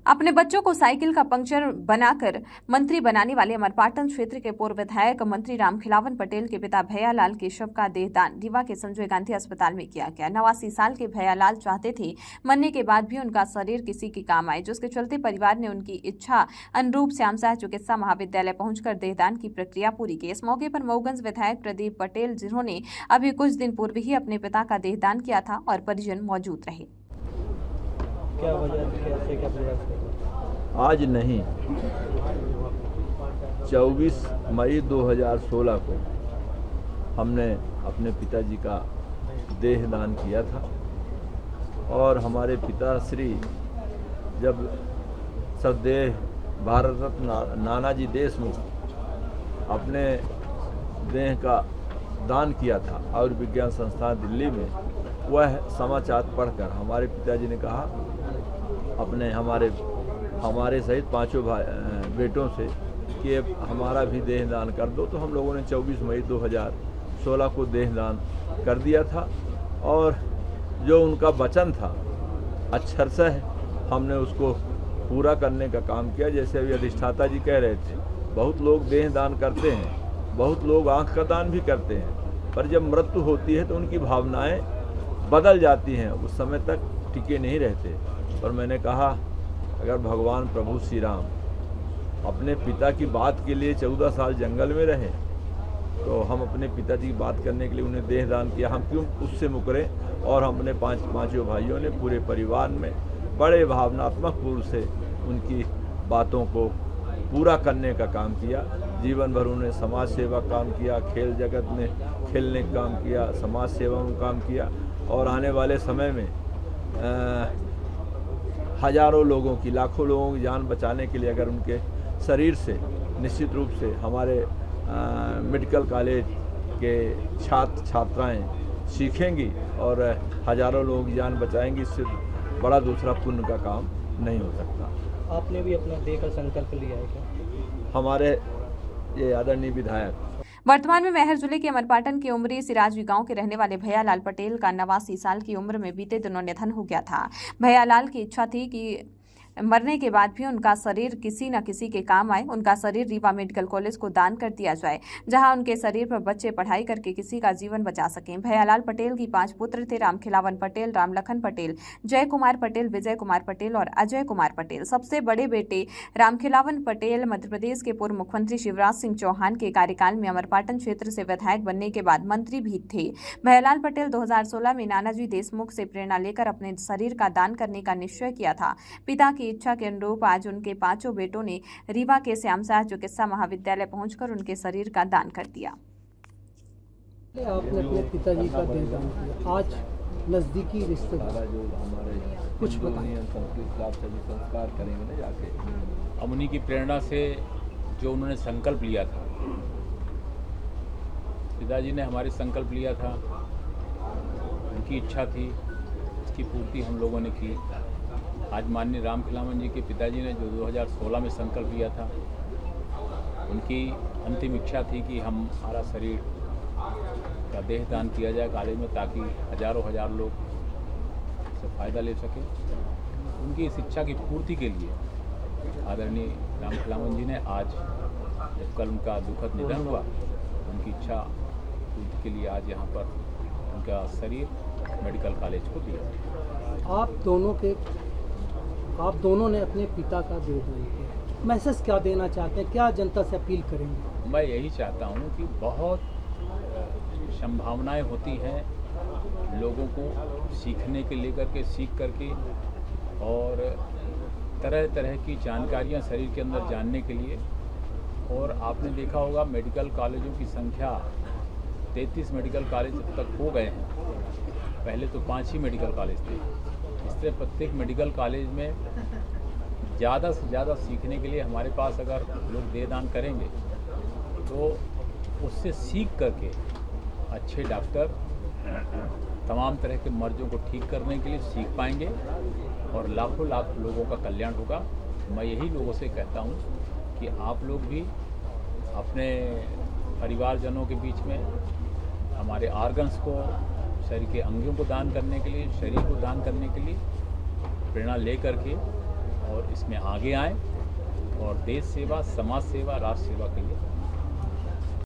अपने बच्चों को साइकिल का पंक्चर बनाकर मंत्री बनाने वाले अमरपाटन क्षेत्र के पूर्व विधायक मंत्री रामखिलावन पटेल के पिता भैयालाल के शव का देहदान रीवा के संजय गांधी अस्पताल में किया गया। 89 साल के भैयालाल चाहते थे मरने के बाद भी उनका शरीर किसी के काम आए, जिसके चलते परिवार ने उनकी इच्छा अनुरूप श्यामशाह चिकित्सा महाविद्यालय पहुंचकर देहदान की प्रक्रिया पूरी की। इस मौके पर मऊगंज विधायक प्रदीप पटेल, जिन्होंने अभी कुछ दिन पूर्व ही अपने पिता का देहदान किया था, और परिजन मौजूद रहे। क्या वजह कैसे क्या प्रयास? आज नहीं, 24 मई 2016 को हमने अपने पिताजी का देह दान किया था। और हमारे पिताश्री जब सदैव भारत रत्न नानाजी देशमुख अपने देह का दान किया था और विज्ञान संस्थान दिल्ली में, वह समाचार पढ़कर हमारे पिताजी ने कहा अपने हमारे सहित पांचों बेटों से कि हमारा भी देह दान कर दो। तो हम लोगों ने 24 मई 2016 को देह दान कर दिया था। और जो उनका वचन था अक्षरशः हमने उसको पूरा करने का काम किया। जैसे अभी अधिष्ठाता जी कह रहे थे, बहुत लोग देह दान करते हैं, बहुत लोग आँख का दान भी करते हैं, पर जब मृत्यु होती है तो उनकी भावनाएं बदल जाती हैं, उस समय तक टिके नहीं रहते। पर मैंने कहा अगर भगवान प्रभु श्री राम अपने पिता की बात के लिए 14 साल जंगल में रहे, तो हम अपने पिताजी की बात करने के लिए उन्हें देह दान किया, हम क्यों उससे मुकरें। और हम अपने पांचों भाइयों ने पूरे परिवार में बड़े भावनात्मक रूप से उनकी बातों को पूरा करने का काम किया। जीवन भर उन्होंने समाज सेवा काम किया, खेल जगत में खेलने का काम किया, समाज सेवा में काम किया। और आने वाले समय में हजारों लोगों की, लाखों लोगों की जान बचाने के लिए अगर उनके शरीर से निश्चित रूप से हमारे मेडिकल कॉलेज के छात्र छात्राएं सीखेंगी और हजारों लोगों की जान बचाएंगी, इससे बड़ा दूसरा पुण्य का काम नहीं हो सकता। आपने भी अपना देह का संकल्प लिया है क्या? हमारे ये आदरणीय विधायक वर्तमान में मैहर जिले के अमरपाटन के उमरी सिराजी गांव के रहने वाले भैयालाल पटेल का 89 साल की उम्र में बीते दिनों निधन हो गया था। भैयालाल की इच्छा थी कि मरने के बाद भी उनका शरीर किसी न किसी के काम आए। उनका शरीर रीवा मेडिकल कॉलेज को दान कर दिया जाए, जहां उनके शरीर पर बच्चे पढ़ाई करके किसी का जीवन बचा सकें। भैयालाल पटेल की 5 पुत्र थे: रामखिलावन पटेल, रामलखन पटेल, जय कुमार पटेल, विजय कुमार पटेल और अजय कुमार पटेल। सबसे बड़े बेटे रामखिलावन पटेल मध्य प्रदेश के पूर्व मुख्यमंत्री शिवराज सिंह चौहान के कार्यकाल में अमरपाटन क्षेत्र से विधायक बनने के बाद मंत्री भी थे। भैयालाल पटेल 2016 में नानाजी देशमुख से प्रेरणा लेकर अपने शरीर का दान करने का निश्चय किया था। पिता की इच्छा के अनुरूप आज उनके पांचों बेटों ने रीवा के श्यामशाह चिकित्सा महाविद्यालय पहुंचकर उनके शरीर का दान कर दिया। आपने अपने पिताजी का देह दान किया, आज नजदीकी रिश्तेदार जो हमारे कुछ बताइए। संस्कार करेंगे ना जाके। अब उन्हीं की प्रेरणा से जो उन्होंने संकल्प लिया था, पिताजी ने हमारे संकल्प लिया था, उनकी इच्छा थी, उसकी पूर्ति हम लोगों ने की। आज माननीय रामखिलावन जी के पिताजी ने जो 2016 में संकल्प लिया था, उनकी अंतिम इच्छा थी कि हमारा शरीर का देह दान किया जाए कॉलेज में, ताकि हजार लोग इससे फ़ायदा ले सकें। उनकी इस इच्छा की पूर्ति के लिए आदरणीय रामखिलावन जी ने आज जब कल उनका दुखद निधन हुआ, उनकी इच्छा पूर्ति के लिए आज यहाँ पर उनका शरीर मेडिकल कॉलेज को दिया। आप दोनों ने अपने पिता का देह दान किया, मैसेज क्या देना चाहते हैं, क्या जनता से अपील करेंगे? मैं यही चाहता हूँ कि बहुत संभावनाएं होती हैं लोगों को सीखने के लेकर के, सीख करके, और तरह तरह की जानकारियाँ शरीर के अंदर जानने के लिए। और आपने देखा होगा मेडिकल कॉलेजों की संख्या 33 मेडिकल कॉलेज अब तक हो गए हैं। पहले तो 5 ही मेडिकल कॉलेज थे। इससे प्रत्येक मेडिकल कॉलेज में ज़्यादा से ज़्यादा सीखने के लिए हमारे पास अगर लोग देह दान करेंगे तो उससे सीख करके अच्छे डॉक्टर तमाम तरह के मर्जों को ठीक करने के लिए सीख पाएंगे और लाखों लोगों का कल्याण होगा। मैं यही लोगों से कहता हूँ कि आप लोग भी अपने परिवारजनों के बीच में हमारे ऑर्गन्स को, शरीर के अंगों को दान करने के लिए, शरीर को दान करने के लिए प्रेरणा ले करके और इसमें आगे आएं और देश सेवा, समाज सेवा, राष्ट्र सेवा के लिए